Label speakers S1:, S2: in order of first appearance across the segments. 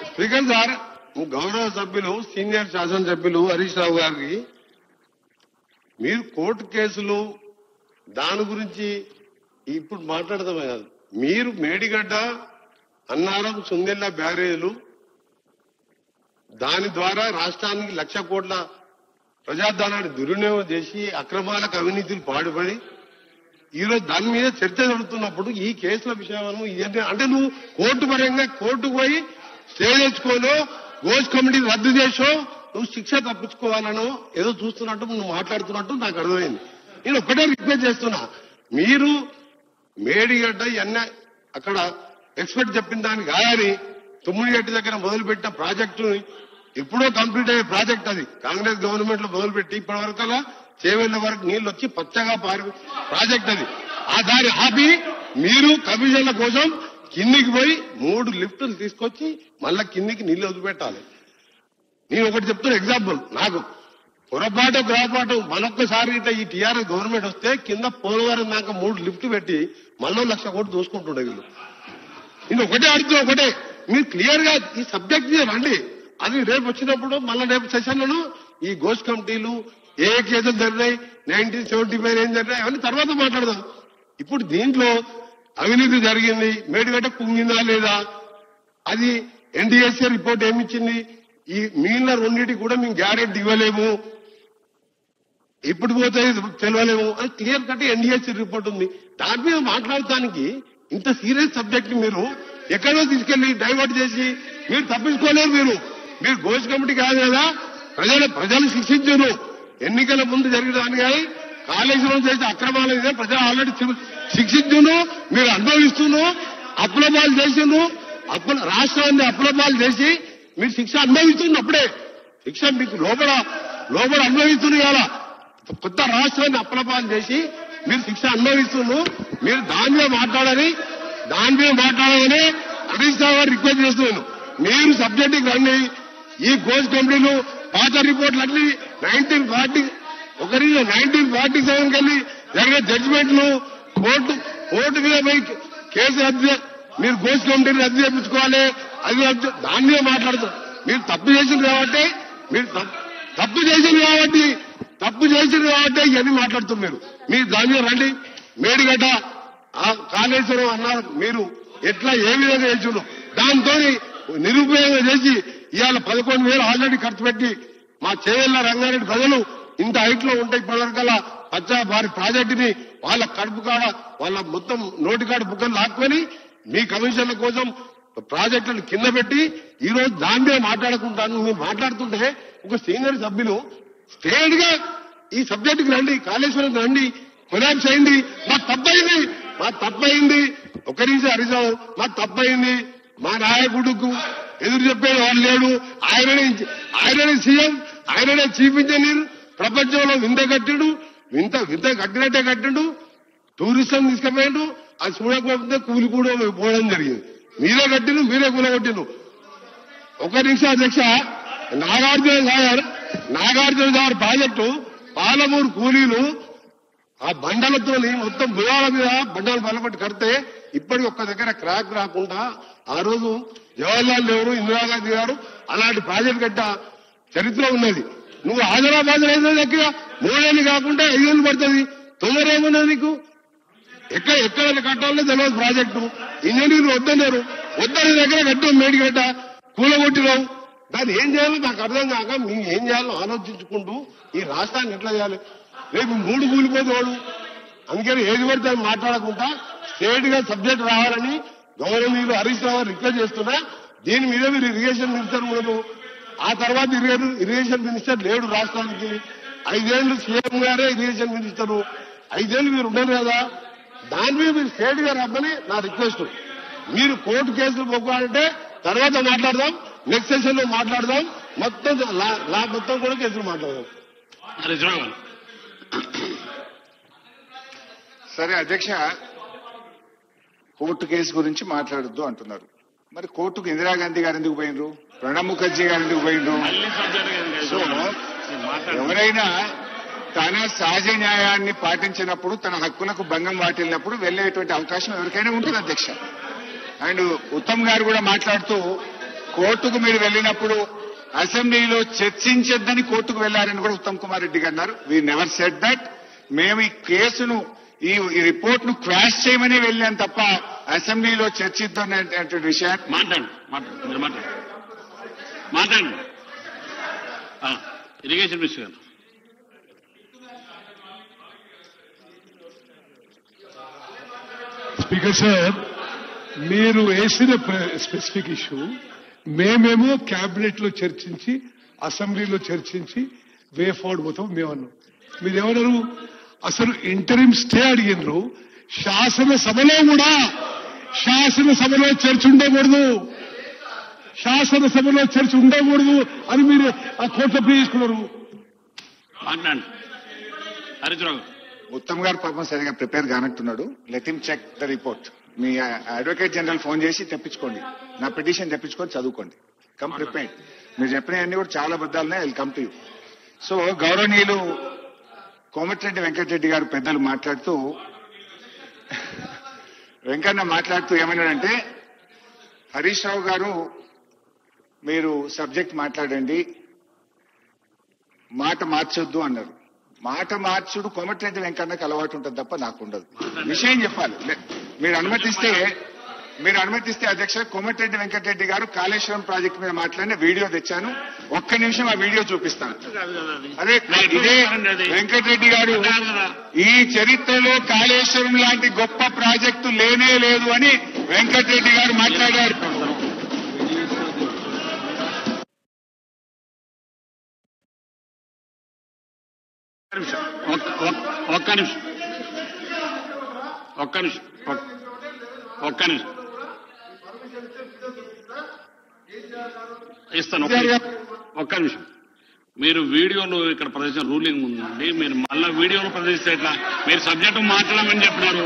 S1: Speaker sir గౌరవ సభ్యులు senior శాసనసభ్యులు హరీష్ రావు గారికి మీరు కోర్టు కేసులు దాని గురించి ఇప్పుడు మాట్లాడదామే కాదు. మీరు మేడిగడ్డ అన్నారం సుందెల్ల బ్యారేజీలు దాని ద్వారా రాష్ట్రానికి 1,00,000 కోట్ల ప్రజాధనాన్ని దుర్వినియోగం చేసి అక్రమాలకు అవినీతిలు పాడుపడి ఈరోజు దాని మీద చర్చ జరుగుతున్నప్పుడు ఈ కేసుల విషయం ఇవన్నీ అంటే నువ్వు కోర్టు పరంగా కోర్టుకు పోయి స్టే తెచ్చుకోనో గోష్ కమిటీ రద్దు చేసో నువ్వు శిక్ష తప్పించుకోవాలనో ఏదో చూస్తున్నట్టు నువ్వు మాట్లాడుతున్నట్టు నాకు అర్థమైంది. నేను ఒక్కటే రిక్వెస్ట్ చేస్తున్నా, మీరు మేడిగడ్డ ఇవన్నీ అక్కడ ఎక్స్పర్ట్ చెప్పిన దానికి కాదని తుమ్మిడిగడ్డ దగ్గర మొదలుపెట్టిన ప్రాజెక్టు ఎప్పుడో కంప్లీట్ అయ్యే ప్రాజెక్ట్ అది కాంగ్రెస్ గవర్నమెంట్ లో మొదలుపెట్టి ఇప్పటి వరకల్లా చేవేళ్ల వరకు నీళ్లు వచ్చి పచ్చగా పారి ప్రాజెక్ట్ అది. ఆ దారి ఆపి మీరు కమిషన్ల కోసం కిందికి పోయి 3 లిఫ్టులు తీసుకొచ్చి మళ్ళా కిందికి నీళ్లు వదిలిపెట్టాలి. నేను ఒకటి చెప్తున్నా ఎగ్జాంపుల్, నాకు పొరపాటు గ్రాపాటు మరొక్కసారి ఈ టీఆర్ఎస్ గవర్నమెంట్ వస్తే కింద పోలవరం దాకా 3 లిఫ్ట్ పెట్టి మళ్ళీ 1,00,000 కోట్లు దోసుకుంటుండే వీళ్ళు. నేను ఒకటే అడుగుతున్నా, ఒకటే మీరు క్లియర్ గా ఈ సబ్జెక్ట్ మీద రండి. అది రేపు వచ్చినప్పుడు మళ్ళీ రేపు సెషన్లను ఈ గోష్ కమిటీలు ఏ కేసులు జరిగినాయి 1975 ఏం జరిగినాయి అవన్నీ తర్వాత మాట్లాడదాం. ఇప్పుడు దీంట్లో అవినీతి జరిగింది, మేడిగడ్డ కుంగిందా లేదా, అది ఎన్డీఎస్ఏ రిపోర్ట్ ఏమిచ్చింది, ఈ మిగిలిన రెండింటికి కూడా మేము గ్యారెంటీ ఇవ్వలేము, ఇప్పుడు పోతే తెలియలేము అని క్లియర్ కట్ ఎన్డీఎస్ఏ రిపోర్ట్ ఉంది. దాని మీద మాట్లాడటానికి ఇంత సీరియస్ సబ్జెక్ట్ మీరు ఎక్కడో తీసుకెళ్లి డైవర్ట్ చేసి మీరు తప్పించుకోలేరు. మీరు గోష్ కమిటీ కాదు కదా, ప్రజలు శిక్షించరు. ఎన్నికల ముందు జరిగిన దాన్ని కానీ కాళేశ్వరం చేసే అక్రమాల మీద ప్రజలు ఆల్రెడీ శిక్షించును, మీరు అనుభవిస్తున్నారు, అప్లపాలు చేసిండ్రు, రాష్ట్రాన్ని అప్లపాలు చేసి మీరు శిక్ష అనుభవిస్తున్నప్పుడే శిక్ష మీకు లోపల అనుభవిస్తుంది కదా. కొత్త రాష్ట్రాన్ని అప్లపాలు చేసి మీరు శిక్ష అనుభవిస్తున్నారు. మీరు దాని మీద మాట్లాడాలని హరీష్ రావు గారు రిక్వెస్ట్ చేస్తున్నాను. మీరు సబ్జెక్టుకి రండి. ఈ గోష్ కమిటీలు పాత రిపోర్ట్లు అన్ని 1947 కెళ్ళి జరిగిన జడ్జిమెంట్లు కోర్టు మీద పోయి కేసు మీరు గోష్ కమిటీని రద్దు చేయించుకోవాలి, అది దాని మీద మాట్లాడుతారు. మీరు తప్పు చేసింది కాబట్టి ఇవన్నీ మాట్లాడుతున్నారు. మీరు దాని మీద రండి. మేడిగడ్డ కాళేశ్వరం అన్నారు, మీరు ఎట్లా ఏ విధంగా చేసిండ్రు దాంతో నిరుపయోగం చేసి ఇవాళ 11,000 ఆల్రెడీ ఖర్చు పెట్టి మా చేవెళ్ల రంగారెడ్డి ప్రజలు ఇంత హైట్ లో ఉంటాయి ఇప్పటివరకల్లా వారి ప్రాజెక్టుని వాళ్ళ కడుపు కాడ వాళ్ళ మొత్తం నోటికాడ బుక్కలు లాక్కొని మీ కమిషన్ల కోసం ప్రాజెక్టులను కింద పెట్టి ఈ రోజు దాని మీద మాట్లాడుకుంటాను. మీరు మాట్లాడుతుంటే ఒక సీనియర్ సభ్యులు స్ట్రేట్ గా ఈ సబ్జెక్టుకి రండి, కాళేశ్వరం రండి, కొలాబ్స్ అయింది, మాకు తప్పయింది ఒక నిమిషం హరిజావు, మాకు తప్పయింది, మా నాయకుడుకు ఎదురు చెప్పేది వాళ్ళు లేడు, ఆయననే సీఎం, ఆయననే చీఫ్ ఇంజనీర్, ప్రపంచంలో వింత కట్టినట్టే కట్టిండు, టూరిస్టులను తీసుకుపోయాడు, అది చూడకపోతే కూలి కూడా పోవడం జరిగింది. మీరే కూలగొట్టిండు. ఒక నిమిషం అధ్యక్ష, నాగార్జున సాగర్ ప్రాజెక్టు పాలమూరు కూలీలు ఆ బండలతో మొత్తం భుజాల మీద బండలు బలపట్టి కడితే ఇప్పటికి ఒక్క దగ్గర క్రాక్ రాకుండా ఆ రోజు జవహర్లాల్ నెహ్రూ, ఇందిరాగాంధీ గారు అలాంటి ప్రాజెక్టు కట్ట చరిత్ర ఉన్నది. నువ్వు హైదరాబాద్ అయితే దగ్గర 3 ఏళ్ళు కాకుండా 5 ఏళ్ళు పడుతుంది. తొందర ఏమున్నది నీకు? ఎక్కడ కట్టాలో తెలియదు ప్రాజెక్టు. ఇంజనీర్లు వద్దన్నారు, వద్దని దగ్గర కట్టాం మేడిగడ్డ, కూలగొట్టినావు. దాన్ని ఏం చేయాలో నాకు అర్థం కాక మేము ఏం చేయాలో ఆలోచించుకుంటూ ఈ రాష్ట్రాన్ని ఎట్లా చేయాలి, రేపు 3 కూలిపోతాడు. అందుకని ఏది పడితే మాట్లాడకుండా స్ట్రేట్ గా సబ్జెక్ట్ రావాలని గౌరవనీయులు హరీష్ రావు రిక్వెస్ట్ చేస్తున్నా. దీని మీద మీరు ఇరిగేషన్ మినిస్టర్ ఉండదు, ఆ తర్వాత ఇరిగేషన్ మినిస్టర్ లేడు రాష్ట్రానికి. 5 ఏళ్ళు సీఎం గారే ఇరిగేషన్ మినిస్టరు, 5 ఏళ్ళు మీరు ఉండరు కదా. దాని మీద మీరు స్ట్రేట్ గా రమ్మని నా రిక్వెస్ట్. మీరు కోర్టు కేసులు పోవాలంటే తర్వాత మాట్లాడదాం, నెక్స్ట్ సెషన్ లో మాట్లాడదాం, మొత్తం కూడా కేసులు మాట్లాడదాం.
S2: సరే అధ్యక్ష, కోర్టు కేసు గురించి మాట్లాడొద్దు అంటున్నారు. మరి కోర్టుకు ఇందిరాగాంధీ గారు ఎందుకు పోయినరు, ప్రణబ్ ముఖర్జీ గారు ఎందుకు పోయినరు? సో ఎవరైనా తన సహజ న్యాయాన్ని పాటించినప్పుడు, తన హక్కులకు భంగం వాటిల్లినప్పుడు వెళ్లేటువంటి అవకాశం ఎవరికైనా ఉంటుంది అధ్యక్ష. అండ్ ఉత్తమ్ గారు కూడా మాట్లాడుతూ కోర్టుకు మీరు వెళ్ళినప్పుడు అసెంబ్లీలో చర్చించొద్దని కోర్టుకు వెళ్లారని కూడా ఉత్తమ్ కుమార్ రెడ్డి గారు అన్నారు. We never said that. మేము ఈ కేసును ఈ రిపోర్ట్ ను క్వాష్ చేయమని వెళ్ళాం తప్ప అసెంబ్లీలో చర్చిద్దాం విషయాన్ని
S3: మాట్లాడండి. ఇరిగేషన్ మినిస్టర్ గారు.
S4: స్పీకర్ సార్, మీరు వేసిన స్పెసిఫిక్ ఇష్యూ మేమేమో క్యాబినెట్ లో చర్చించి అసెంబ్లీలో చర్చించి వే ఫార్వర్డ్ పోతాం మేమన్నాం. మీరేమన్నారు? అసలు ఇంటరిమ్ స్టే అడిగినారు. శాసనసభలో కూడా శాసనసభలో చర్చ ఉండకూడదు, శాసనసభలో చర్చ ఉండకూడదు అని మీరు ఆ కోర్టు అప్లై చేసుకున్నారు.
S3: మాట్లాడండి హరీశ్రావు.
S2: ఉత్తమ్ గారు పాపం సరిగా ప్రిపేర్ కానట్టున్నాడు. Let him check the report. మీ అడ్వకేట్ జనరల్ ఫోన్ చేసి తెప్పించుకోండి, నా పిటిషన్ తెప్పించుకొని చదువుకోండి. Come prepared. మీరు చెప్పినవన్నీ కూడా చాలా బద్దాలనే I will come to you. So గౌరవనీయులు కోమటిరెడ్డి వెంకటరెడ్డి గారు పెద్దలు మాట్లాడుతూ వెంకన్న మాట్లాడుతూ ఏమన్నాడంటే, హరీష్ రావు గారు మీరు సబ్జెక్ట్ మాట్లాడండి, మాట మార్చొద్దు అన్నారు. మాట మార్చుడు కోమటిరెడ్డి వెంకన్నకు అలవాటు ఉంటుంది తప్ప నాకు ఉండదు. విషయం చెప్పాలి. మీరు అనుమతిస్తే అధ్యక్ష, కోమటిరెడ్డి వెంకటరెడ్డి గారు కాళేశ్వరం ప్రాజెక్టు మీద మాట్లాడిన వీడియో తెచ్చాను. ఒక్క నిమిషం ఆ వీడియో చూపిస్తాను. అదే ఇదే వెంకటరెడ్డి గారు ఈ చరిత్రలో కాళేశ్వరం లాంటి గొప్ప ప్రాజెక్టు లేనే లేదు అని వెంకటరెడ్డి గారు మాట్లాడారు.
S3: ఒక్క నిమిషం ఇస్తాను. ఒక్క నిమిషం. మీరు వీడియోలో ఇక్కడ ప్రదర్శన రూలింగ్ ఉందండి. మీరు మళ్ళా వీడియోలో ప్రదర్శిస్తే ఎట్లా? మీరు సబ్జెక్టు మాట్లాడమని చెప్పినారు,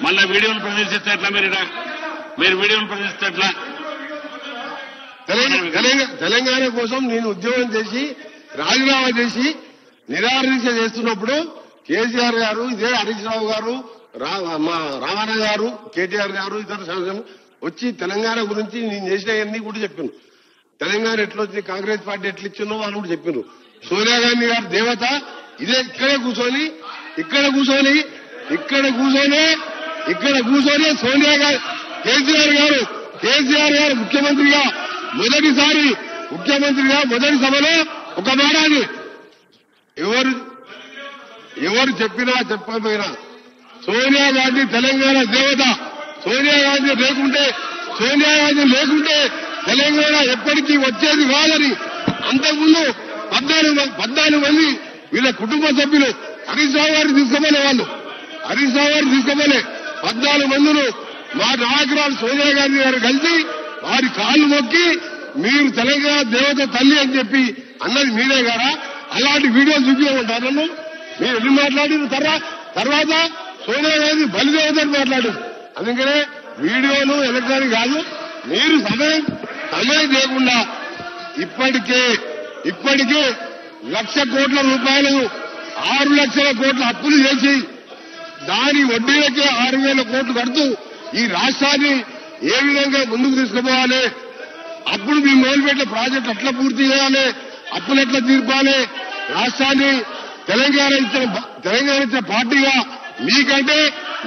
S3: మళ్ళా వీడియోలు ప్రదర్శిస్తే ఎట్లా? మీరు వీడియోలు ప్రదర్శిస్తే ఎట్లా?
S1: తెలంగాణ కోసం నేను ఉద్యోగం చేసి రాజీనామా చేసి నిరాదీక్ష చేస్తున్నప్పుడు కేసీఆర్ గారు, ఇదే హరీష్ రావు గారు, మా రామారావు గారు, కేటీఆర్ గారు, ఇతర శాసనం వచ్చి తెలంగాణ గురించి నేను చేసినవన్నీ కూడా చెప్పాను. తెలంగాణ ఎట్లా వచ్చింది, కాంగ్రెస్ పార్టీ ఎట్లా ఇచ్చిందో వాళ్ళు కూడా చెప్పారు. సోనియా గాంధీ గారు దేవత ఇదే ఇక్కడే కూర్చొని సోనియా గారు కేసీఆర్ గారు ముఖ్యమంత్రిగా మొదటి సభలో ఒక మాడాన్ని ఎవరు చెప్పినా చెప్పకపోయినా సోనియా గాంధీ తెలంగాణ దేవత. సోనియా గాంధీ లేకుంటే తెలంగాణ ఎప్పటికీ వచ్చేది కాదని అంతకుముందు 14 మంది వీళ్ళ కుటుంబ సభ్యులు హరీష్ రావు గారిని తీసుకోమని 14 మందిను మా నాయకురాలు సోనియా గాంధీ గారు కలిసి వారి కాళ్ళు మొక్కి మీరు తెలంగాణ దేవత తల్లి అని చెప్పి అన్నది మీరే గారా? అలాంటి వీడియోలు చూపించమంటారు. మీరు ఎన్ని మాట్లాడిన తర్వాత సోనియా గాంధీ బలిదేవతని మాట్లాడారు. అందుకనే వీడియోలు ఎలక్ట్రానిక్ కాదు. మీరు సమయం లేకుండా ఇప్పటికే 1,00,000 కోట్ల రూపాయలు 6 లక్షల కోట్ల అప్పులు చేసి దాని వడ్డీలకే 6,000 కోట్లు కడుతూ ఈ రాష్ట్రాన్ని ఏ విధంగా ముందుకు తీసుకుపోవాలి, అప్పుడు మీ మొదలుపెట్టిన ప్రాజెక్టు ఎట్లా పూర్తి చేయాలి, అప్పులు ఎట్లా తీర్పాలి, రాష్ట్రాన్ని తెలంగాణ ఇచ్చిన పార్టీగా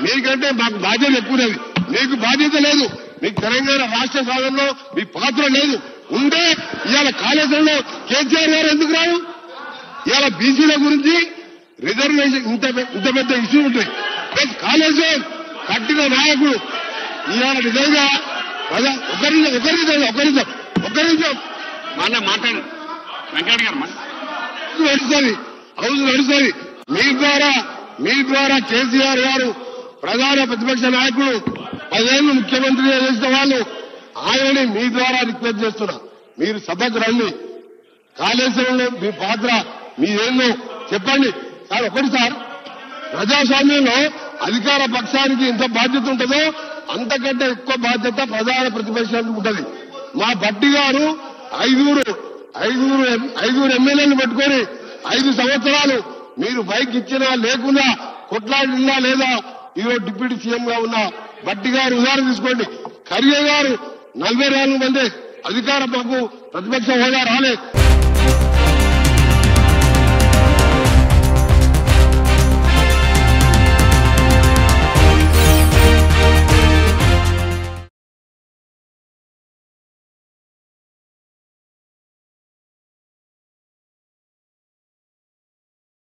S1: మీకంటే మాకు బాధ్యత ఎక్కువనేది. మీకు బాధ్యత లేదు. మీకు తెలంగాణ రాష్ట్ర సాధనలో మీ పాత్ర లేదు. ఉంటే ఇవాళ కాళేశ్వరంలో కేసీఆర్ గారు ఎందుకు రావు? ఇవాళ బీసీల గురించి రిజర్వేషన్ ఇంత పెద్ద ఇష్యూ ఉంటాయి. కాళేశ్వరం కట్టిన నాయకుడు ఇవాళ నిజంగా ఒక నిమిషం
S3: మళ్ళీ మాట్లాడు వెంకట గారు.
S1: నడుస్తుంది. మీ ద్వారా కేసీఆర్ గారు ప్రధాన ప్రతిపక్ష నాయకుడు 10 ఏళ్లు ముఖ్యమంత్రిగా చేసిన వాళ్ళు ఆయనని మీ ద్వారా రిక్వెస్ట్ చేస్తున్నా, మీరు సభకు రండి. కాళేశ్వరంలో మీ పాత్ర మీదేందో చెప్పండి. సార్ ప్రజాస్వామ్యంలో అధికార పక్షానికి ఎంత బాధ్యత ఉంటుందో అంతకంటే ఎక్కువ బాధ్యత ప్రధాన ప్రతిపక్షానికి ఉంటుంది. మా భట్టి గారు ఐదుగురు ఎమ్మెల్యేలు పెట్టుకొని 5 సంవత్సరాలు మీరు బైక్ ఇచ్చినా లేకున్నా కొట్లాడినా లేదా ఈరోజు డిప్యూటీ సీఎం గా ఉన్న భట్టి గారు ఉదాహరణ తీసుకోండి. ఖర్గే గారు 44 మంది అధికార ప్రతిపక్ష హోదా రాలే.